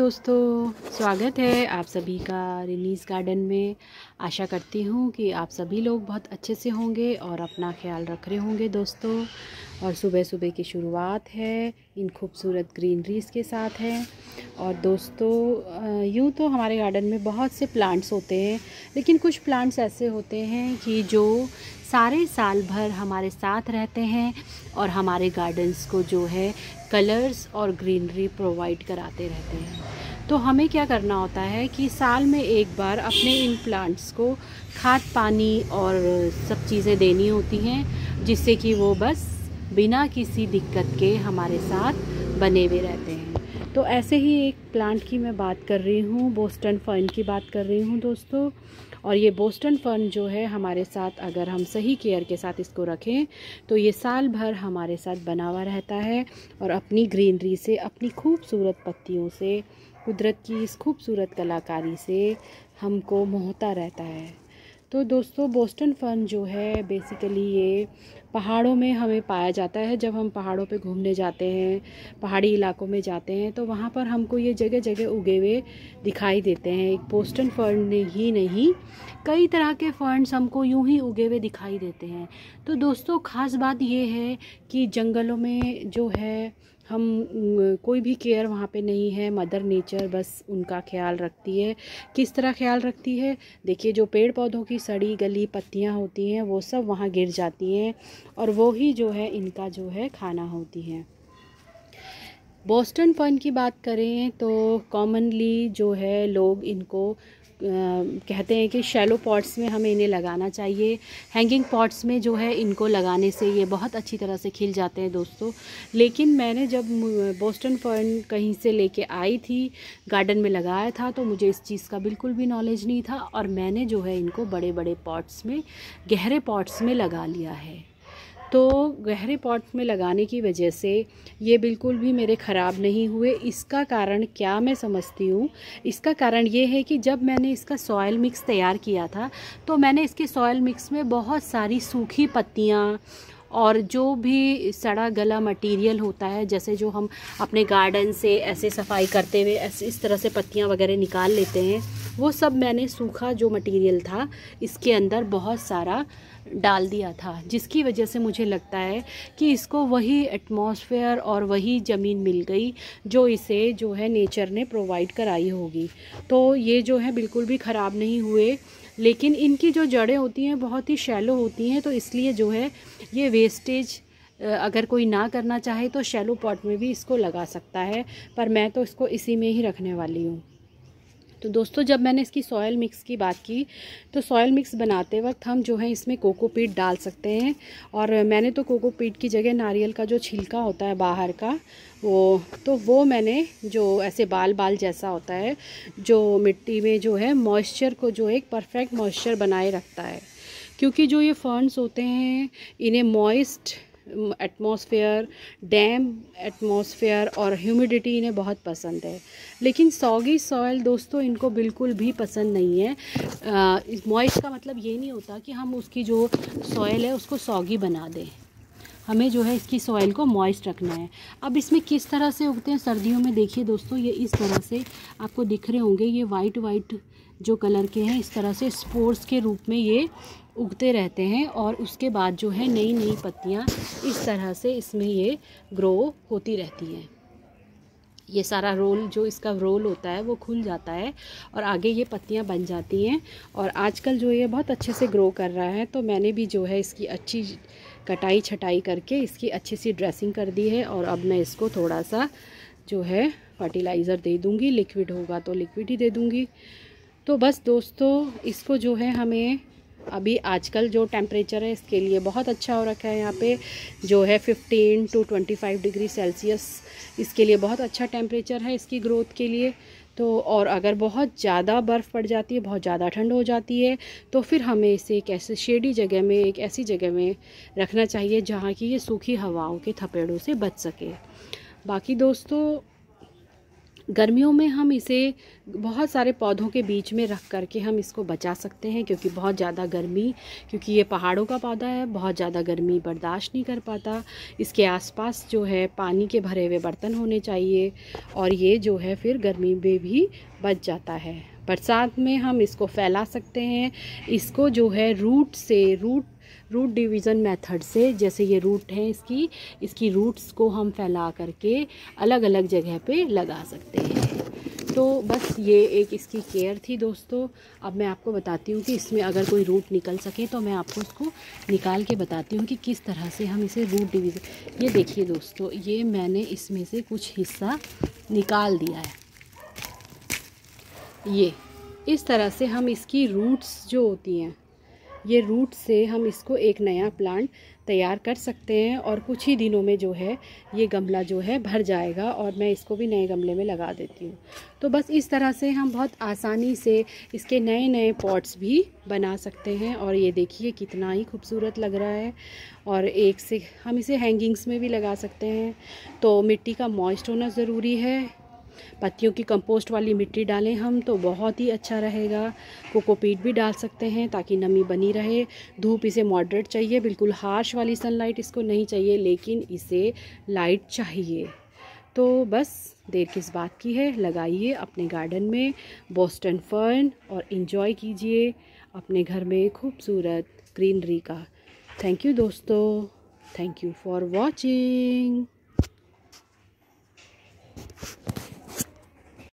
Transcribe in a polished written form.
दोस्तों, स्वागत है आप सभी का रिनीज़ गार्डन में। आशा करती हूँ कि आप सभी लोग बहुत अच्छे से होंगे और अपना ख्याल रख रहे होंगे दोस्तों। और सुबह सुबह की शुरुआत है इन खूबसूरत ग्रीनरीज़ के साथ है। और दोस्तों, यूँ तो हमारे गार्डन में बहुत से प्लांट्स होते हैं, लेकिन कुछ प्लांट्स ऐसे होते हैं कि जो सारे साल भर हमारे साथ रहते हैं और हमारे गार्डन्स को जो है कलर्स और ग्रीनरी प्रोवाइड कराते रहते हैं। तो हमें क्या करना होता है कि साल में एक बार अपने इन प्लांट्स को खाद पानी और सब चीज़ें देनी होती हैं, जिससे कि वो बस बिना किसी दिक्कत के हमारे साथ बने हुए रहते हैं। तो ऐसे ही एक प्लांट की मैं बात कर रही हूँ, बोस्टन फर्न की बात कर रही हूँ दोस्तों। और ये बोस्टन फर्न जो है हमारे साथ अगर हम सही केयर के साथ इसको रखें तो ये साल भर हमारे साथ बना हुआ रहता है और अपनी ग्रीनरी से, अपनी खूबसूरत पत्तियों से, कुदरत की इस खूबसूरत कलाकारी से हमको मोहता रहता है। तो दोस्तों, बोस्टन फर्न जो है बेसिकली ये पहाड़ों में हमें पाया जाता है। जब हम पहाड़ों पे घूमने जाते हैं, पहाड़ी इलाकों में जाते हैं, तो वहाँ पर हमको ये जगह जगह उगे हुए दिखाई देते हैं। एक बोस्टन फर्न ही नहीं, कई तरह के फर्न्स हमको यूं ही उगे हुए दिखाई देते हैं। तो दोस्तों, ख़ास बात ये है कि जंगलों में जो है हम कोई भी केयर वहाँ पे नहीं है। मदर नेचर बस उनका ख्याल रखती है। किस तरह ख्याल रखती है? देखिए, जो पेड़ पौधों की सड़ी गली पत्तियाँ होती हैं वो सब वहाँ गिर जाती हैं और वो ही जो है इनका जो है खाना होती हैं। बोस्टन फर्न की बात करें तो कॉमनली जो है लोग इनको कहते हैं कि शैलो पॉट्स में हमें इन्हें लगाना चाहिए। हैंगिंग पॉट्स में जो है इनको लगाने से ये बहुत अच्छी तरह से खिल जाते हैं दोस्तों। लेकिन मैंने जब बोस्टन फर्न कहीं से लेके आई थी, गार्डन में लगाया था, तो मुझे इस चीज़ का बिल्कुल भी नॉलेज नहीं था और मैंने जो है इनको बड़े बड़े पॉट्स में, गहरे पॉट्स में लगा लिया है। तो गहरे पॉट में लगाने की वजह से ये बिल्कुल भी मेरे ख़राब नहीं हुए। इसका कारण क्या मैं समझती हूँ, इसका कारण ये है कि जब मैंने इसका सॉयल मिक्स तैयार किया था तो मैंने इसके सॉयल मिक्स में बहुत सारी सूखी पत्तियाँ और जो भी सड़ा गला मटेरियल होता है, जैसे जो हम अपने गार्डन से ऐसे सफाई करते हुए ऐसे इस तरह से पत्तियाँ वगैरह निकाल लेते हैं, वो सब मैंने सूखा जो मटेरियल था इसके अंदर बहुत सारा डाल दिया था, जिसकी वजह से मुझे लगता है कि इसको वही एटमॉस्फेयर और वही ज़मीन मिल गई जो इसे जो है नेचर ने प्रोवाइड कराई होगी। तो ये जो है बिल्कुल भी ख़राब नहीं हुए। लेकिन इनकी जो जड़ें होती हैं बहुत ही शैलो होती हैं, तो इसलिए जो है ये वेस्टेज अगर कोई ना करना चाहे तो शैलो पॉट में भी इसको लगा सकता है, पर मैं तो इसको इसी में ही रखने वाली हूँ। तो दोस्तों, जब मैंने इसकी सॉयल मिक्स की बात की तो सॉयल मिक्स बनाते वक्त हम जो है इसमें कोकोपीट डाल सकते हैं। और मैंने तो कोकोपीट की जगह नारियल का जो छिलका होता है बाहर का, वो मैंने जो ऐसे बाल बाल जैसा होता है, जो मिट्टी में जो है मॉइस्चर को जो एक परफेक्ट मॉइस्चर बनाए रखता है। क्योंकि जो ये फर्न्स होते हैं इन्हें मॉइस्ट एटमॉस्फेयर, डैम एटमॉस्फेयर और ह्यूमिडिटी इन्हें बहुत पसंद है। लेकिन सॉगी सॉयल दोस्तों इनको बिल्कुल भी पसंद नहीं है। मॉइस्ट का मतलब ये नहीं होता कि हम उसकी जो सॉयल है उसको सॉगी बना दें। हमें जो है इसकी सॉइल को मॉइस्ट रखना है। अब इसमें किस तरह से उगते हैं सर्दियों में, देखिए दोस्तों, ये इस तरह से आपको दिख रहे होंगे, ये वाइट वाइट जो कलर के हैं, इस तरह से स्पोर्स के रूप में ये उगते रहते हैं और उसके बाद जो है नई नई पत्तियां इस तरह से इसमें ये ग्रो होती रहती हैं। ये सारा रोल जो इसका रोल होता है वो खुल जाता है और आगे ये पत्तियां बन जाती हैं। और आजकल जो ये बहुत अच्छे से ग्रो कर रहा है, तो मैंने भी जो है इसकी अच्छी कटाई छटाई करके इसकी अच्छी सी ड्रेसिंग कर दी है। और अब मैं इसको थोड़ा सा जो है फर्टिलाइज़र दे दूँगी, लिक्विड होगा तो लिक्विड ही दे दूँगी। तो बस दोस्तों, इसको जो है हमें अभी आजकल जो टेम्परेचर है इसके लिए बहुत अच्छा हो रखा है। यहाँ पे जो है 15 to 25 डिग्री सेल्सियस इसके लिए बहुत अच्छा टेम्परेचर है इसकी ग्रोथ के लिए। तो और अगर बहुत ज़्यादा बर्फ़ पड़ जाती है, बहुत ज़्यादा ठंड हो जाती है, तो फिर हमें इसे एक ऐसे शेडी जगह में, एक ऐसी जगह में रखना चाहिए जहाँ की ये सूखी हवाओं के थपेड़ों से बच सके। बाकी दोस्तों, गर्मियों में हम इसे बहुत सारे पौधों के बीच में रख करके हम इसको बचा सकते हैं, क्योंकि बहुत ज़्यादा गर्मी, क्योंकि ये पहाड़ों का पौधा है, बहुत ज़्यादा गर्मी बर्दाश्त नहीं कर पाता। इसके आसपास जो है पानी के भरे हुए बर्तन होने चाहिए, और ये जो है फिर गर्मी में भी बच जाता है। बरसात में हम इसको फैला सकते हैं। इसको जो है रूट से रूट डिवीज़न मेथड से, जैसे ये रूट है इसकी रूट्स को हम फैला करके अलग अलग जगह पे लगा सकते हैं। तो बस ये एक इसकी केयर थी दोस्तों। अब मैं आपको बताती हूँ कि इसमें अगर कोई रूट निकल सके तो मैं आपको उसको निकाल के बताती हूँ कि किस तरह से हम इसे रूट डिवीज़न। ये देखिए दोस्तों, ये मैंने इसमें से कुछ हिस्सा निकाल दिया है। ये इस तरह से हम इसकी रूट्स जो होती हैं, ये रूट से हम इसको एक नया प्लांट तैयार कर सकते हैं, और कुछ ही दिनों में जो है ये गमला जो है भर जाएगा, और मैं इसको भी नए गमले में लगा देती हूँ। तो बस इस तरह से हम बहुत आसानी से इसके नए नए पॉट्स भी बना सकते हैं। और ये देखिए कितना ही खूबसूरत लग रहा है। और एक से हम इसे हैंगिंग्स में भी लगा सकते हैं। तो मिट्टी का मॉइस्ट होना ज़रूरी है। पत्तियों की कंपोस्ट वाली मिट्टी डालें हम तो बहुत ही अच्छा रहेगा। कोकोपीट भी डाल सकते हैं ताकि नमी बनी रहे। धूप इसे मॉडरेट चाहिए, बिल्कुल हार्श वाली सनलाइट इसको नहीं चाहिए, लेकिन इसे लाइट चाहिए। तो बस देर किस बात की है, लगाइए अपने गार्डन में बोस्टन फर्न और इन्जॉय कीजिए अपने घर में खूबसूरत ग्रीनरी का। थैंक यू दोस्तों, थैंक यू फॉर वॉचिंग।